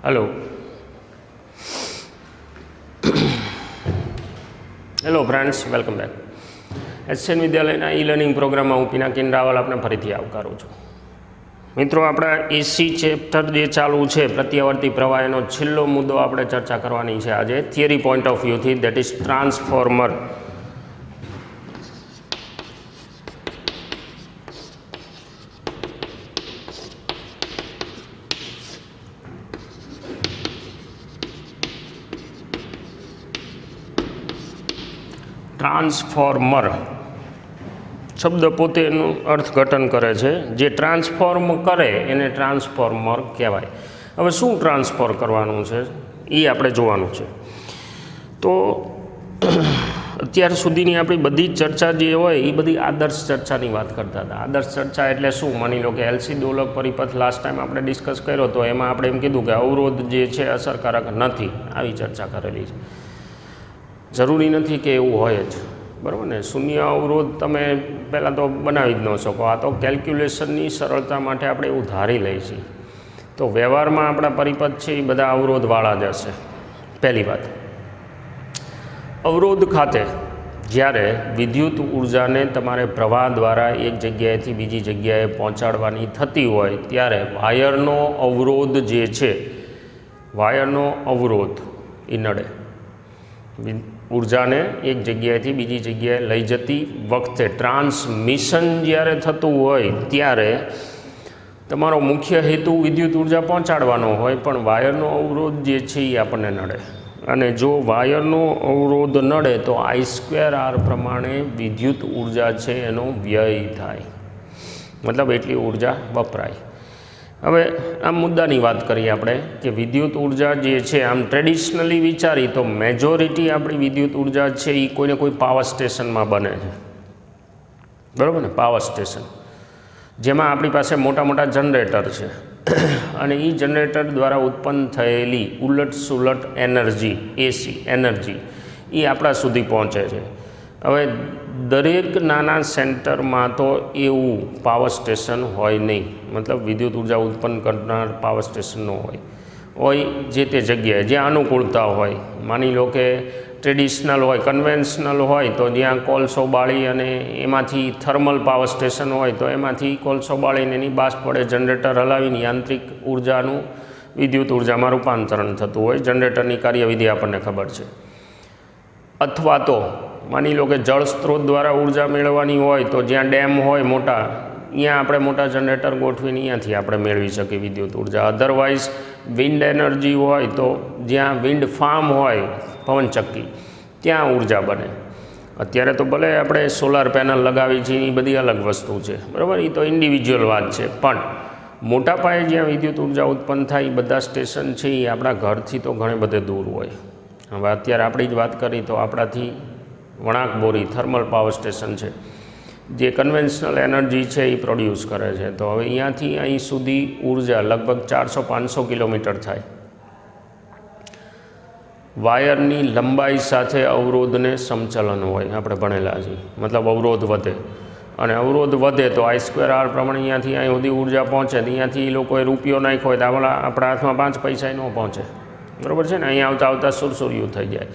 Hello hello friends, welcome back. SN विद्यालयના E learning પ્રોગ્રામમાં હું પિનાકિન રાવલ આપને ફરીથી આવકારું છું। મિત્રો, આપણા એસી ચેપ્ટર જે ચાલુ છે પ્રત્યાવર્તી પ્રવાહ, એનો છેલ્લો મુદ્દો આપણે ચર્ચા કરવાની છે આજે થિયરી પોઈન્ટ ઓફ વ્યૂથી, દેટ ઇઝ ટ્રાન્સફોર્મર। ટ્રાન્સફોર્મર શબ્દ પોતે એનું અર્થઘટન કરે છે। જે ટ્રાન્સફોર્મ કરે એને ટ્રાન્સફોર્મર કહેવાય। હવે શું ટ્રાન્સફોર કરવાનું છે એ આપણે જોવાનું છે। તો અત્યાર સુધીની આપણી બધી ચર્ચા જે હોય એ બધી આદર્શ ચર્ચાની વાત કરતા હતા। આદર્શ ચર્ચા એટલે શું? માની લો કે એલસી દોલક પરિપથ લાસ્ટ ટાઈમ આપણે ડિસ્કસ કર્યો તો એમાં આપણે એમ કીધું કે અવરોધ જે છે અસરકારક નથી, આવી ચર્ચા કરેલી છે। જરૂરી નથી કે એવું હોય જ, બરાબર ને। શૂન્ય અવરોધ તમે પહેલાં તો બનાવી જ ન શકો, આ તો કેલ્ક્યુલેશનની સરળતા માટે આપણે એવું ધારી લઈએ છીએ। તો વ્યવહારમાં આપણા પરિપથ છે એ બધા અવરોધવાળા જ હશે। પહેલી વાત, અવરોધ ખાતે જ્યારે વિદ્યુત ઉર્જાને તમારે પ્રવાહ દ્વારા એક જગ્યાએથી બીજી જગ્યાએ પહોંચાડવાની થતી હોય ત્યારે વાયરનો અવરોધ જે છે, વાયરનો અવરોધ એ નડે। ઉર્જાને એક જગ્યાએથી બીજી જગ્યાએ લઈ જતી વખતે ટ્રાન્સમિશન જ્યારે થતું હોય ત્યારે તમારો મુખ્ય હેતુ વિદ્યુત ઉર્જા પહોંચાડવાનો હોય, પણ વાયરનો અવરોધ જે છે એ આપણને નડે। અને જો વાયરનો અવરોધ નડે તો I²R પ્રમાણે વિદ્યુત ઉર્જા છે એનો વ્યય થાય, મતલબ એટલી ઉર્જા વપરાય। હવે આ મુદ્દાની વાત કરીએ આપણે કે વિદ્યુત ઉર્જા જે છે, આમ ટ્રેડિશનલી વિચારી તો મેજોરિટી આપણી વિદ્યુત ઉર્જા છે એ કોઈને કોઈ પાવર સ્ટેશનમાં બને છે, બરાબર ને। પાવર સ્ટેશન જેમાં આપણી પાસે મોટા મોટા જનરેટર છે અને એ જનરેટર દ્વારા ઉત્પન્ન થયેલી ઉલટ સુલટ એનર્જી, એસી એનર્જી, એ આપણા સુધી પહોંચે છે। હવે દરેક નાના સેન્ટરમાં તો એવું પાવર સ્ટેશન હોય નહીં, મતલબ વિદ્યુત ઉર્જા ઉત્પન્ન કરનાર પાવર સ્ટેશન ન હોય જે તે જગ્યાએ જ્યાં અનુકૂળતા હોય। માની લો કે ટ્રેડિશનલ હોય, કન્વેન્શનલ હોય તો જ્યાં કોલસો બાળી અને એમાંથી થર્મલ પાવર સ્ટેશન હોય તો એમાંથી કોલસો બાળીને એની બાષ્પ વડે જનરેટર હલાવીને યાંત્રિક ઉર્જાનું વિદ્યુત ઉર્જામાં રૂપાંતરણ થતું હોય। જનરેટરની કાર્યવિધિ આપણને ખબર છે। અથવા તો માની લો કે જળ સ્ત્રોત દ્વારા ઉર્જા મેળવવાની હોય તો જ્યાં ડેમ હોય મોટા, ત્યાં આપણે મોટા જનરેટર ગોઠવીને ત્યાંથી આપણે મેળવી શકીએ વિદ્યુત ઉર્જા। અધરવાઇઝ વિન્ડ એનર્જી હોય તો જ્યાં વિન્ડ ફાર્મ હોય, પવનચક્કી, ત્યાં ઉર્જા બને। અત્યારે તો ભલે આપણે સોલાર પેનલ લગાવી છે એ બધી અલગ વસ્તુ છે, બરાબર, એ તો ઇન્ડિવિજ્યુઅલ વાત છે, પણ મોટા પાયે જ્યાં વિદ્યુત ઉર્જા ઉત્પન્ન થાય એ બધા સ્ટેશન છે એ આપણા ઘરથી તો ઘણે બધે દૂર હોય। હવે અત્યારે આપણી જ વાત કરી તો આપણાથી વણાક બોરી થર્મલ પાવર સ્ટેશન છે જે કન્વેન્શનલ એનર્જી છે એ પ્રોડ્યુસ કરે છે। તો હવે અહીંયાથી અહીં સુધી ઉર્જા લગભગ 400-500 કિલોમીટર થાય। વાયરની લંબાઈ સાથે અવરોધને સમચલન હોય, આપણે ભણેલા છીએ, મતલબ અવરોધ વધે અને અવરોધ વધે તો I²R પ્રમાણે અહીંયાથી અહીં સુધી ઉર્જા પહોંચે, ત્યાંથી એ લોકોએ રૂપિયો નાખ્યો હોય તો આપણા હાથમાં 5 પૈસા ન પહોંચે, બરાબર છે ને। અહીંયા આવતા આવતા સુરસુર્યું થઈ જાય।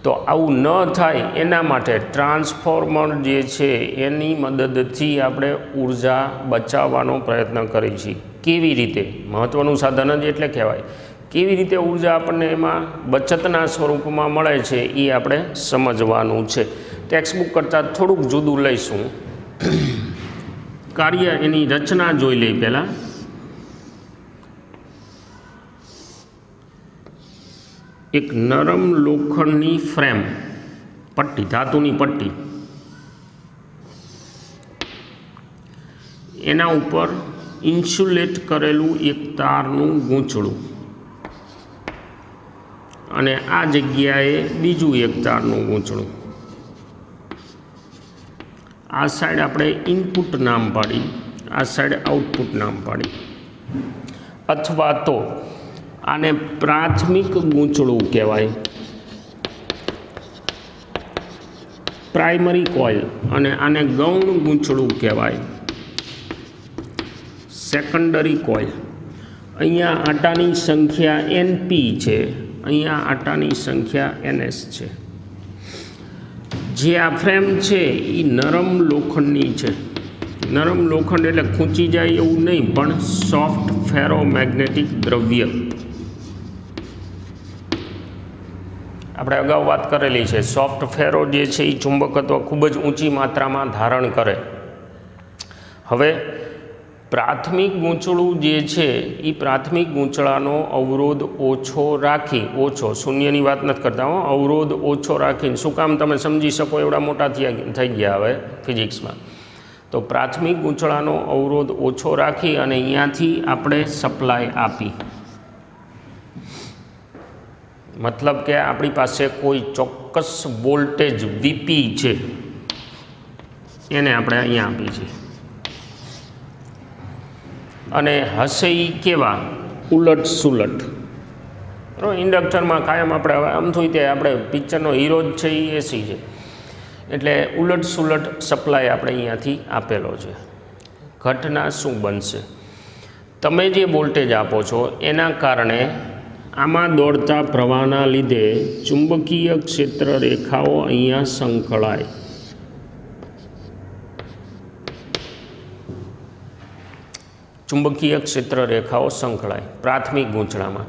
તો આવું ન થાય એના માટે ટ્રાન્સફોર્મર જે છે એની મદદથી આપણે ઉર્જા બચાવવાનો પ્રયત્ન કરીએ છીએ। કેવી રીતે? મહત્ત્વનું સાધન જ એટલે કહેવાય। કેવી રીતે ઉર્જા આપણને એમાં બચતના સ્વરૂપમાં મળે છે એ આપણે સમજવાનું છે। ટેક્સ્ટબુક કરતાં થોડુંક જુદું લઈશું। કાર્ય એની રચના જોઈ લઈ પહેલાં। એક નરમ લોખંડની ફ્રેમ, પટ્ટી, ધાતુની પટ્ટી, એના ઉપર ઇન્સ્યુલેટ કરેલું એક તારનું ગૂંચળું અને આ જગ્યાએ બીજું એક તારનું ગૂંચળું। આ સાઈડ આપણે ઇનપુટ નામ પાડી, આ સાઈડ આઉટપુટ નામ પાડી, અથવા તો આને પ્રાથમિક ગૂંચળું કહેવાય, પ્રાઇમરી કોઇલ, અને આને ગૌણ ગૂંચળું કહેવાય, સેકન્ડરી કોઇલ। અહીંયા આટાની સંખ્યા NP છે, અહીંયા આટાની સંખ્યા NS છે. જે આ ફ્રેમ છે એ નરમ લોખંડની છે. નરમ લોખંડ એટલે ખૂંચી જાય એવું નહીં, પણ સોફ્ટ ફેરોમેગ્નેટિક દ્રવ્ય. આપણે અગાઉ વાત કરેલી છે, સોફ્ટ ફેરો જે છે એ ચુંબકત્વ ખૂબ જ ઊંચી માત્રામાં ધારણ કરે. હવે પ્રાથમિક ગૂંચળું જે છે એ પ્રાથમિક ગૂંચળાનો અવરોધ ઓછો રાખી, ઓછો શૂન્યની વાત નથી કરતા હો, અવરોધ ઓછો રાખીને, શું કામ તમે સમજી શકો એવડા મોટા થઈ ગયા હવે ફિઝિક્સમાં. તો પ્રાથમિક ગૂંચળાનો અવરોધ ઓછો રાખી અને અહીંયાથી આપણે સપ્લાય આપી, મતલબ કે આપણી પાસે કોઈ ચોક્કસ વોલ્ટેજ VP છે એને આપણે અહીંયા આપી છે. અને હશે એ કેવા? ઉલટ સુલટ. બરાબર, ઇન્ડક્ટરમાં કાયમ આપણે હવે આમ થયું તે આપણે પિક્ચરનો હીરો જ છે એ AC છે, એટલે ઉલટ સુલટ સપ્લાય આપણે અહીંયાથી આપેલો છે. ઘટના શું બનશે? તમે જે વોલ્ટેજ આપો છો એના કારણે આમાં દોડતા પ્રવાહના લીધે ચુંબકીય ક્ષેત્ર રેખાઓ અહીંયા સંકળાય. ચુંબકીય ક્ષેત્ર રેખાઓ સંકળાય પ્રાથમિક ગૂંચળામાં,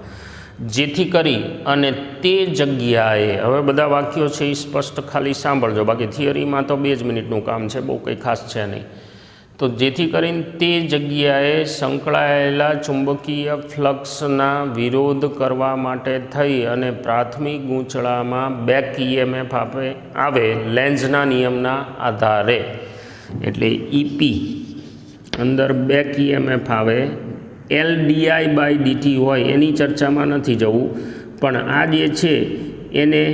જેથી કરી અને તે જગ્યાએ, હવે બધા વાક્યો છે એ સ્પષ્ટ ખાલી સાંભળજો, બાકી થિયરીમાં તો 2 જ મિનિટનું કામ છે, બહુ કંઈ ખાસ છે નહીં. તો જેથી કરીને તે જગ્યાએ સંકળાયેલા ચુંબકીય ફ્લક્સના વિરોધ કરવા માટે થઈ અને પ્રાથમિક ગૂંચળામાં બેક EMF આવે લેન્ઝના નિયમના આધારે. એટલે EP અંદર બેક EMF આવે, LdI/dt હોય એની ચર્ચામાં નથી જવું, પણ આ જે છે એને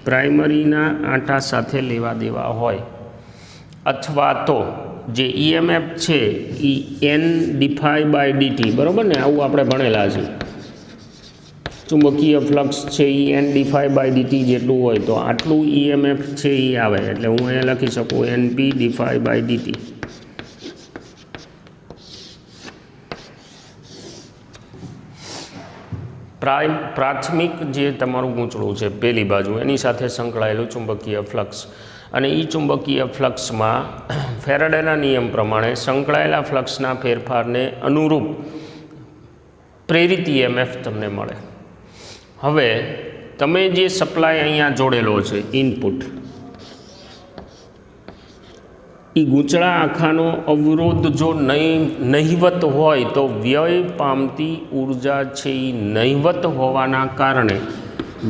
પ્રાઇમરીના આંટા સાથે લેવા દેવા હોય, અથવા તો જે EMF છે એ N/dt, બરાબર ને, આવું આપણે ભણેલા છે. ચુંબકીય ફ્લક્સ છે એ N/dt જેટલું હોય તો આટલું EMF છે એ આવે, એટલે હું અહીંયા લખી શકું NP/dt. પ્રાથમિક જે તમારું ગૂંચળું છે પેલી બાજુ એની સાથે સંકળાયેલું ચુંબકીય ફ્લક્સ, અને એ ચુંબકીય ફ્લક્સમાં ફેરાડેના નિયમ પ્રમાણે સંકળાયેલા ફ્લક્સના ફેરફારને અનુરૂપ પ્રેરિત EMF તમને મળે. હવે તમે જે સપ્લાય અહીંયા જોડેલો છે ઇનપુટ, એ ગૂંચળા આખાનો અવરોધ જો નહિવત હોય તો વ્યય પામતી ઉર્જા છે એ નહિવત હોવાના કારણે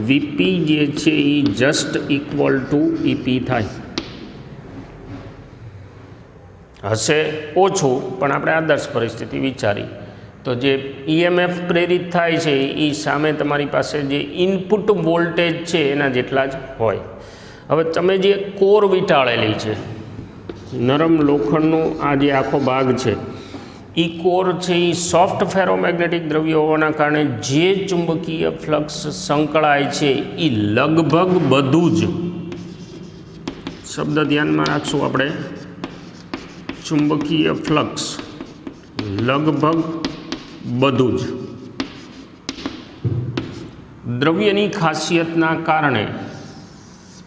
VP જે છે એ જસ્ટ ઇક્વલ ટુ EP થાય. હશે ઓછું, પણ આપણે આદર્શ પરિસ્થિતિ વિચારી તો જે EMF પ્રેરિત થાય છે એ સામે તમારી પાસે જે ઇનપુટ વોલ્ટેજ છે એના જેટલા જ હોય. હવે તમે જે કોર વીંટાળેલી છે, નરમ લોખંડનું આ જે આખો ભાગ છે, એ કોર છે એ સોફ્ટ ફેરોમેગ્નેટિક દ્રવ્ય હોવાના કારણે જે ચુંબકીય ફ્લક્સ સંકળાય છે એ લગભગ બધું જ, શબ્દ ધ્યાનમાં રાખશું આપણે, ચુંબકીય ફ્લક્સ લગભગ બધું જ દ્રવ્યની ખાસિયતના કારણે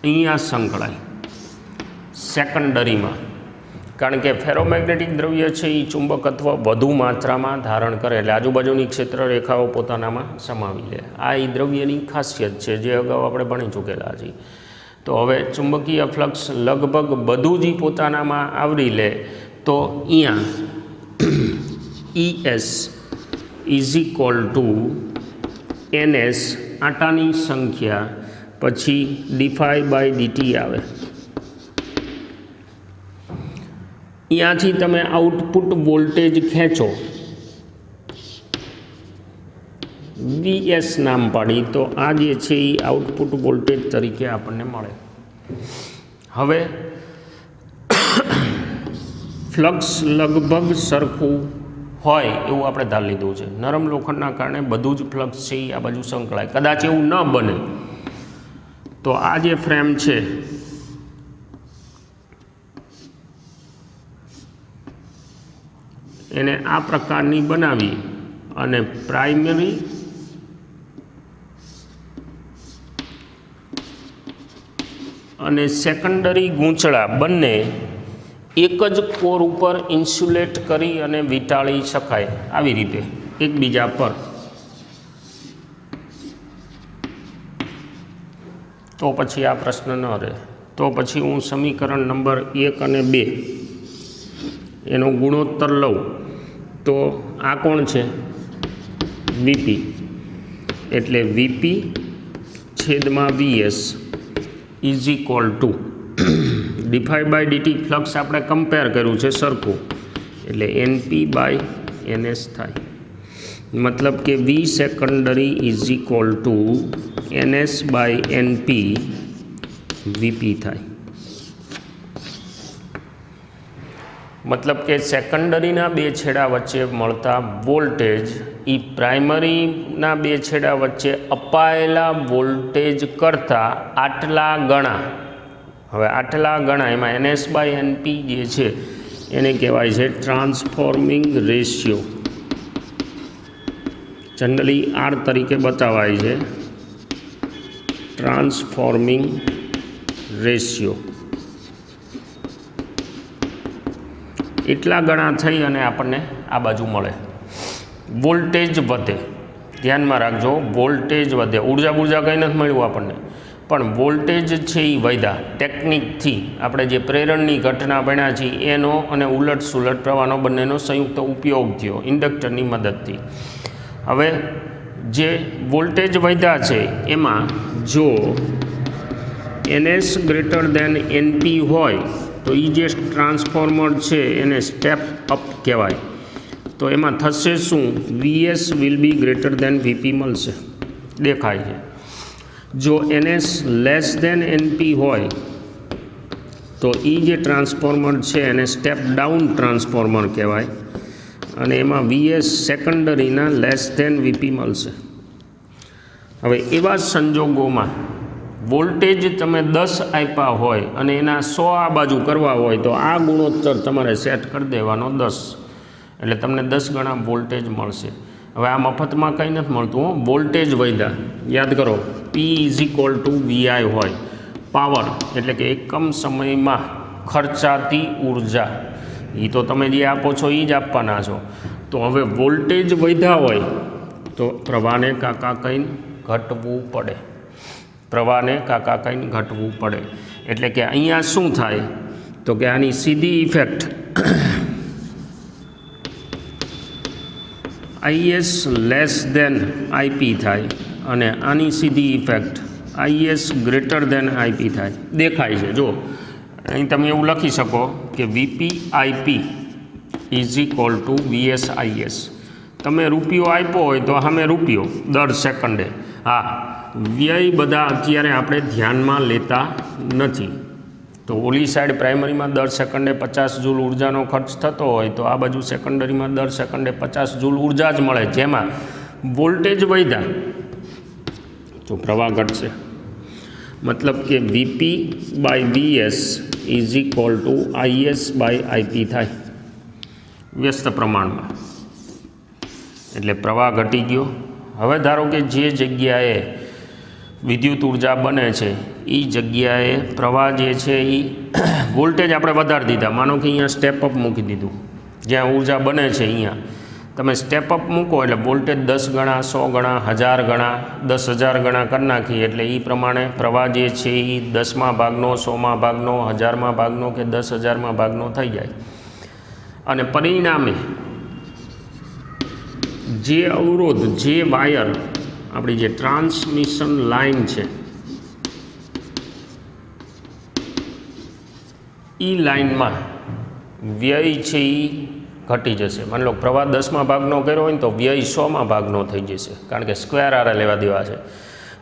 અહીંયા સંકળાય સેકન્ડરીમાં, કારણ કે ફેરોમેગ્નેટિક દ્રવ્ય છે એ ચુંબકત્વ વધુ માત્રામાં ધારણ કરે, એટલે આજુબાજુની ક્ષેત્ર રેખાઓ પોતાનામાં સમાવી લે. આ એ દ્રવ્યની ખાસિયત છે જે અગાઉ આપણે ભણી ચૂકેલા છીએ. તો હવે ચુંબકીય ફ્લક્સ લગભગ બધું જ પોતાનામાં આવરી લે તો અહીંયા ES is equal two NS આટાની સંખ્યા પછી d∅/dt આવે. અહીંયાથી તમે આઉટપુટ વોલ્ટેજ ખેંચો, VS નામ પાડી, તો આ જે છે એ આઉટપુટ વોલ્ટેજ તરીકે આપણને મળે. હવે ફ્લક્સ લગભગ સરખું હોય એવું આપણે ધારી લીધું છે. નરમ લોખંડના કારણે બધું જ ફ્લક્સ છે એ આ બાજુ સંકળાય. કદાચ એવું ન બને તો આ જે ફ્રેમ છે એને આ પ્રકારની બનાવી અને પ્રાઇમરી અને સેકન્ડરી ગૂંચળા બંને એક જ કોર ઉપર ઇન્સ્યુલેટ કરી અને વીંટાળી શકાય આવી રીતે એકબીજા પર, તો પછી આ પ્રશ્ન ન રહે. તો પછી હું સમીકરણ નંબર 1 અને 2 એનો ગુણોત્તર લઉં તો આ કોણ છે? વીપી. એટલે વીપી છેદમાં VS is equal to d phi by dt flux આપણે કમ્પેર કર્યું છે સરખું, એટલે એનપી બાય એનએસ થાય. મતલબ કે V secondary is equal to NS by NP VP થાય. મતલબ કે સેકન્ડરીના બે છેડા વચ્ચે મળતા વોલ્ટેજ એ પ્રાઇમરીના બે છેડા વચ્ચે અપાયેલા વોલ્ટેજ કરતાં આટલા ગણા, હવે આટલા ગણા એમાં એનએસ બાય એનપી જે છે એને કહેવાય છે ટ્રાન્સફોર્મિંગ રેશિયો. જનરલી આર તરીકે બતાવાય છે ટ્રાન્સફોર્મિંગ રેશિયો. એટલા ગણા થઈ અને આપણને આ બાજુ મળે. વોલ્ટેજ વધે, ધ્યાનમાં રાખજો, વોલ્ટેજ વધે. ઉર્જા કંઈ નથી મળ્યું આપણને, પણ વોલ્ટેજ છે એ વધ્યા. ટેકનિકથી આપણે જે પ્રેરણની ઘટના ભણ્યા છીએ એનો અને ઉલટ સુલટ પ્રવાહનો બંનેનો સંયુક્ત ઉપયોગ થયો ઇન્ડક્ટરની મદદથી. હવે જે વોલ્ટેજ વધ્યા છે એમાં જો એનએસ ગ્રેટર દેન એનપી હોય તો એ જે ટ્રાન્સફોર્મર છે એને સ્ટેપ અપ કહેવાય. તો એમાં થશે શું? VS will B greater than VP મળશે, દેખાય છે. જો એનએસ લેસ દેન એનપી હોય તો એ જે ટ્રાન્સફોર્મર છે એને સ્ટેપ ડાઉન ટ્રાન્સફોર્મર કહેવાય અને એમાં વીએસ સેકન્ડરીના લેસ દેન વીપી મળશે. હવે એવા સંજોગોમાં વોલ્ટેજ તમે 10 આપ્યા હોય અને એના 100 આ બાજુ કરવા હોય તો આ ગુણોત્તર તમારે સેટ કરી દેવાનો 10, એટલે તમને 10 ગણા વોલ્ટેજ મળશે. હવે આ મફતમાં કંઈ નથી મળતું, વોલ્ટેજ વધ્યા. યાદ કરો, પી ઇઝ ઇક્વલ ટુ વીઆઈ હોય. પાવર એટલે કે એકમ સમયમાં ખર્ચાતી ઉર્જા, એ તો તમે જે આપો છો એ જ આપવાના છો. તો હવે વોલ્ટેજ વધ્યા હોય તો પ્રવાહને કાકા કંઈ ઘટવું પડે, પ્રવાહને કાકા કંઈ ઘટવું પડે. એટલે કે અહીંયા શું થાય તો કે આની સીધી effect IS less than IP થાય અને આની સીધી effect IS greater than IP થાય. દેખાય છે જો, અહીં તમે એવું લખી શકો કે VP IP is equal to VS IS. તમે રૂપિયો આપ્યો હોય તો સામે રૂપિયો દર સેકન્ડે. હા, વ્યય બધા અત્યારે આપણે ધ્યાનમાં લેતા નથી. તો ઓલી સાઈડ પ્રાઇમરીમાં દર સેકન્ડે 50 જૂલ ઉર્જાનો ખર્ચ થતો હોય તો આ બાજુ સેકન્ડરીમાં દર સેકન્ડે 50 જૂલ ઉર્જા જ મળે. જેમાં વોલ્ટેજ વધ્યા તો પ્રવાહ ઘટશે. મતલબ કે VP by VS is equal to IS by IP થાય વ્યસ્ત પ્રમાણમાં. એટલે પ્રવાહ ઘટી ગયો. હવે ધારો કે જે જગ્યાએ વિદ્યુત ઉર્જા બને છે એ જગ્યાએ પ્રવાહ જે છે એ વોલ્ટેજ આપણે વધારી દીધા. માનો કે અહીંયા સ્ટેપ અપ મૂકી દીધું, જ્યાં ઉર્જા બને છે અહીંયા તમે સ્ટેપ અપ મૂકો એટલે વોલ્ટેજ 10 ગણા 100 ગણા 1000 ગણા 10,000 ગણા કરી નાખી એટલે એ પ્રમાણે પ્રવાહ જે છે એ 10મા ભાગનો 100મા ભાગનો 1000મા ભાગનો કે 10,000મા ભાગનો થઈ જાય. અને પરિણામે જે અવરોધ, જે વાયર, આપણી જે ટ્રાન્સમિશન લાઇન છે એ લાઇનમાં વ્યય છે એ ઘટી જશે. માની લો પ્રવાહ 10મા ભાગનો કર્યો હોય ને તો વ્યય 100મા ભાગનો થઈ જશે, કારણ કે સ્ક્વેર આરે લેવા દેવા છે.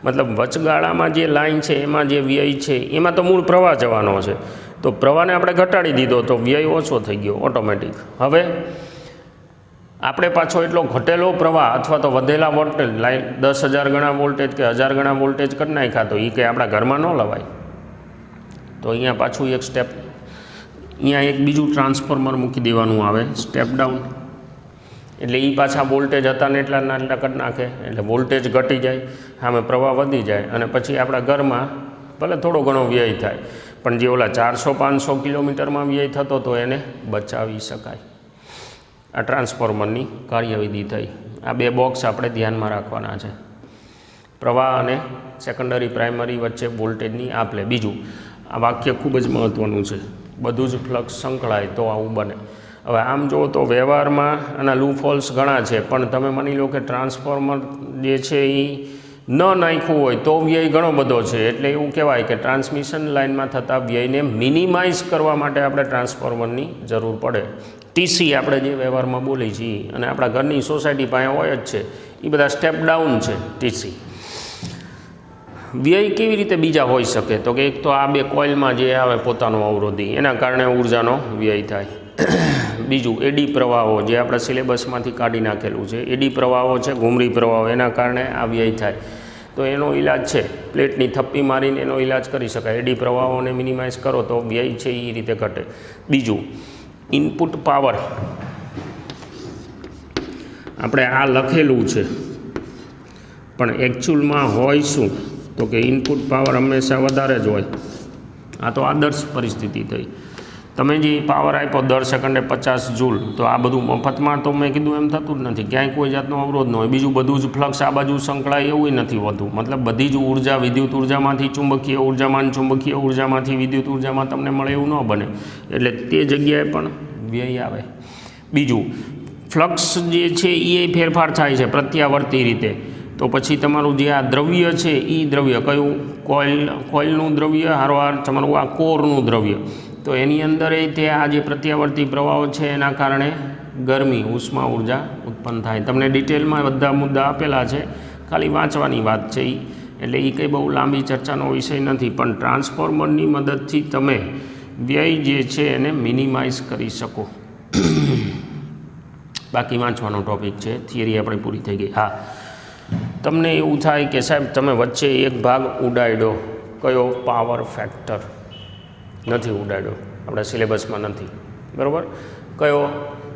મતલબ વચગાળામાં જે લાઇન છે એમાં જે વ્યય છે એમાં તો મૂળ પ્રવાહ જવાનો છે, તો પ્રવાહને આપણે ઘટાડી દીધો તો વ્યય ઓછો થઈ ગયો ઓટોમેટિક. હવે આપણે પાછો એટલો ઘટેલો પ્રવાહ અથવા તો વધેલા વોલ્ટેજ લાઈન 10,000 ગણા વોલ્ટેજ કે 1000 ગણા વોલ્ટેજ કરી નાખ્યા તો એ કંઈ આપણા ઘરમાં ન લવાય. તો અહીંયા પાછું એક સ્ટેપ, અહીંયા એક બીજું ટ્રાન્સફોર્મર મૂકી દેવાનું આવે સ્ટેપ ડાઉન. એટલે એ પાછા વોલ્ટેજ હતા ને એટલા કરી નાખે, એટલે વોલ્ટેજ ઘટી જાય, સામે પ્રવાહ વધી જાય અને પછી આપણા ઘરમાં ભલે થોડો ઘણો વ્યય થાય, પણ જે ઓલા 400-500 કિલોમીટરમાં વ્યય થતો તો એને બચાવી શકાય. આ ટ્રાન્સફોર્મરની કાર્યવિધિ થઈ. આ બે બોક્સ આપણે ધ્યાનમાં રાખવાના છે, પ્રવાહ અને સેકન્ડરી પ્રાઇમરી વચ્ચે વોલ્ટેજની આપલે. બીજું, આ વાક્ય ખૂબ જ મહત્ત્વનું છે, બધું જ ફ્લક્સ સંકળાય તો આવું બને. હવે આમ જુઓ તો વ્યવહારમાં આના લૂપ હોલ્સ ઘણા છે, પણ તમે માની લો કે ટ્રાન્સફોર્મર જે છે એ ન નાખ્યું હોય તો વ્યય ઘણો બધો છે. એટલે એવું કહેવાય કે ટ્રાન્સમિશન લાઇનમાં થતા વ્યયને મિનિમાઇઝ કરવા માટે આપણે ટ્રાન્સફોર્મરની જરૂર પડે. ટીસી આપણે જે વ્યવહારમાં બોલી છીએ અને આપણા ઘરની સોસાયટી પાસે હોય જ છે, એ બધા સ્ટેપ ડાઉન છે ટીસી. વ્યય કેવી રીતે બીજા હોઈ શકે? તો કે એક તો આ બે કોઇલમાં જે આવે પોતાનો અવરોધી, એના કારણે ઉર્જાનો વ્યય થાય. બીજું, એડી પ્રવાહો જે આપણા સિલેબસમાંથી કાઢી નાખેલું છે, એડી પ્રવાહો છે, ઘૂમરી પ્રવાહો, એના કારણે આ વ્યય થાય. તો એનો ઈલાજ છે, પ્લેટની થપ્પી મારીને એનો ઈલાજ કરી શકાય. એડી પ્રવાહોને મિનિમાઇઝ કરો તો વ્યય છે એ રીતે ઘટે. બીજું, ઇનપુટ પાવર, આપણે આ લખેલું છે પણ એકચ્યુઅલમાં હોય શું? તો કે ઇનપુટ પાવર હંમેશા વધારે જ હોય. આ તો આદર્શ પરિસ્થિતિ થઈ. તમે જે પાવર આપ્યો દર સેકન્ડે 50 જૂલ, તો આ બધું મફતમાં તો મેં કીધું એમ થતું જ નથી, ક્યાંય કોઈ જાતનો અવરોધ ન હોય. બીજું બધું જ ફ્લક્સ આ બાજુ સંકળાય એવું નથી હોતું. મતલબ બધી જ ઉર્જા વિદ્યુત ઉર્જામાંથી ચુંબકીય ઉર્જામાં, ચુંબકીય ઉર્જામાંથી વિદ્યુત ઉર્જામાં તમને મળે એવું ન બને, એટલે તે જગ્યાએ પણ વ્યય આવે. બીજું, ફ્લક્સ જે છે એ ફેરફાર થાય છે પ્રત્યાવર્તી રીતે. તો પછી તમારું જે આ દ્રવ્ય છે એ દ્રવ્ય કયું? કોઇલનું દ્રવ્ય હારવાર તમારું આ કોરનું દ્રવ્ય. તો એની અંદર તે આ જે પ્રત્યાવર્તી પ્રવાહો છે એના કારણે ગરમી, ઉષ્મા ઉર્જા ઉત્પન્ન થાય. તમને ડિટેલમાં બધા મુદ્દા આપેલા છે, ખાલી વાંચવાની વાત છે એ. એટલે એ કંઈ બહુ લાંબી ચર્ચાનો વિષય નથી, પણ ટ્રાન્સફોર્મરની મદદથી તમે વ્યય જે છે એને મિનિમાઇઝ કરી શકો. બાકી વાંચવાનો ટૉપિક છે, થિયરી આપણી પૂરી થઈ ગઈ. હા, તમને એવું થાય કે સાહેબ તમે વચ્ચે એક ભાગ ઉડાડ્યો, કયો? Power factor. નથી ઉડાડ્યો, આપણા સિલેબસમાં નથી, બરાબર. કયો?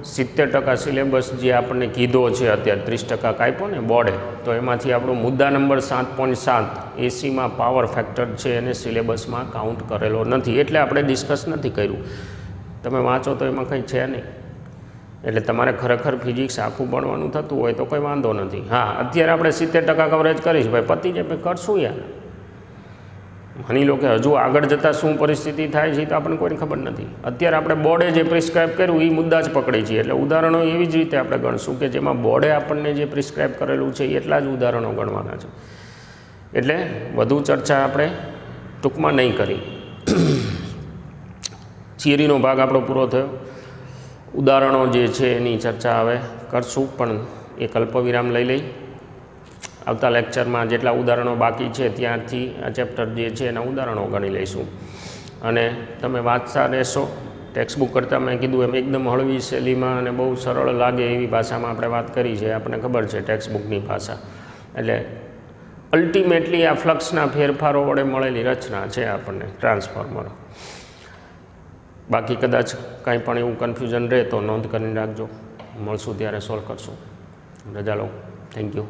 70% સિલેબસ જે આપણને કીધો છે અત્યારે, 30% કાપ્યો ને બોર્ડે, તો એમાંથી આપણો મુદ્દા નંબર 7.7 એસીમાં પાવર ફેક્ટર છે એને સિલેબસમાં કાઉન્ટ કરેલો નથી, એટલે આપણે ડિસ્કસ નથી કર્યું. તમે વાંચો તો એમાં કંઈ છે નહીં. એટલે તમારે ખરેખર ફિઝિક્સ આખું ભણવાનું થતું હોય તો કંઈ વાંધો નથી. હા, અત્યારે આપણે 70% કવરેજ કરીશ ભાઈ, પતી જાય ભાઈ, કરશું યાર. માની લો કે હજુ આગળ જતાં શું પરિસ્થિતિ થાય છે તો આપણને કોઈને ખબર નથી. અત્યારે આપણે બોર્ડે જે પ્રિસ્ક્રાઇબ કર્યું એ મુદ્દા જ પકડી છીએ, એટલે ઉદાહરણો એવી જ રીતે આપણે ગણશું કે જેમાં બોર્ડે આપણને જે પ્રિસ્ક્રાઇબ કરેલું છે એટલા જ ઉદાહરણો ગણવાના છે. એટલે વધુ ચર્ચા આપણે ટૂંકમાં નહીં કરી. થિયરીનો ભાગ આપણો પૂરો થયો. ઉદાહરણો જે છે એની ચર્ચા હવે કરશું, પણ એક અલ્પવિરામ લઈ લઈ. આવતા લેક્ચરમાં જેટલા ઉદાહરણો બાકી છે ત્યાંથી આ ચેપ્ટર જે છે એના ઉદાહરણો ગણી લઈશું, અને તમે વાંચતા રહેશો. ટેક્સ્ટબુક કરતાં મેં કીધું એમ એકદમ હળવી શૈલીમાં અને બહુ સરળ લાગે એવી ભાષામાં આપણે વાત કરી છે. આપણને ખબર છે ટેક્સ્ટબુકની ભાષા. એટલે અલ્ટિમેટલી આ ફ્લક્સના ફેરફારો વડે મળેલી રચના છે આપણને ટ્રાન્સફોર્મર. બાકી કદાચ કાંઈ પણ એવું કન્ફ્યુઝન રહે તો નોંધ કરીને રાખજો. મળશું ત્યારે સોલ્વ કરશું. રજા લો. Thank you.